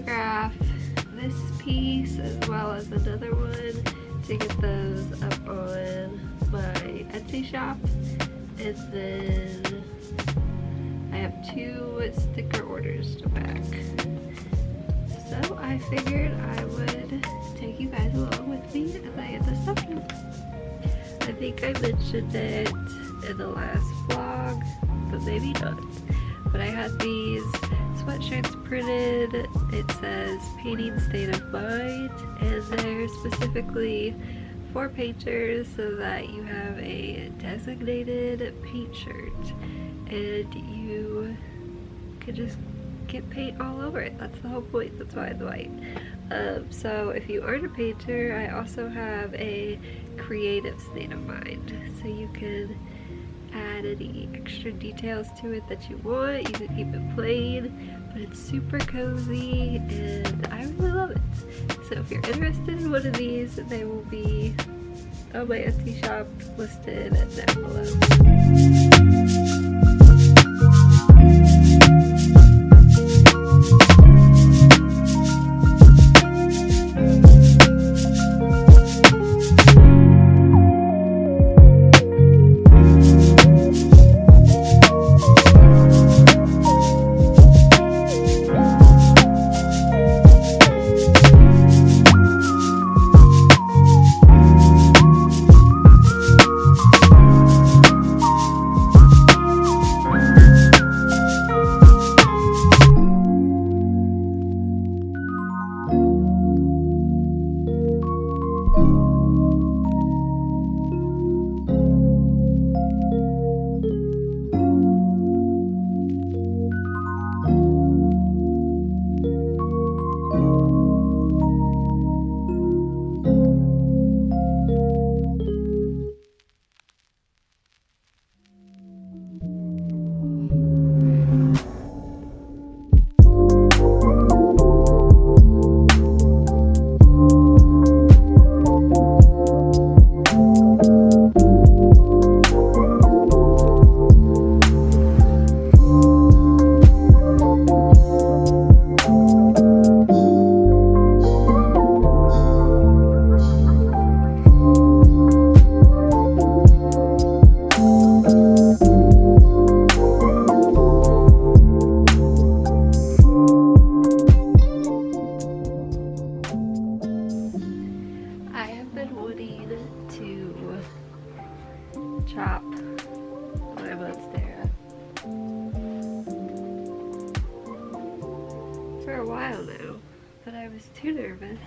photograph this piece as well as another one to get those up on my Etsy shop, and then I have 2 sticker orders to pack. So I figured I would take you guys along with me as I get this stuff done. I think I mentioned it in the last vlog, but maybe not. But I had these sweatshirts printed. It says painting state of mind, and they're specifically for painters so that you have a designated paint shirt and you can just get paint all over it. That's the whole point. That's why it's white. So if you aren't a painter, I also have a creative state of mind, so you can add any extra details to it that you want. You can keep it plain, but it's super cozy and I really love it. So if you're interested in one of these, they will be on my Etsy shop listed down below. Chop my monstera for a while now, but I was too nervous,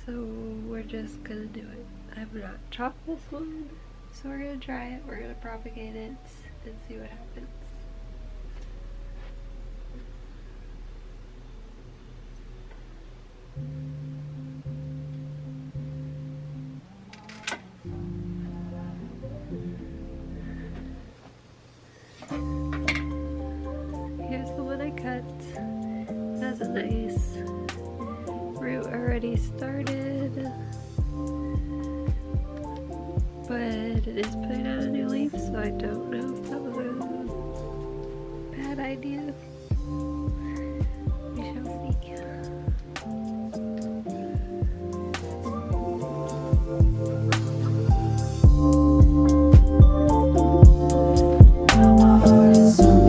so we're just gonna do it. I've not chopped this one, so we're gonna try it, we're gonna propagate it and see what happens. Here's the one I cut. That's a nice root already started, but it is putting out a new leaf, so I don't know if that was a bad idea. We shall see.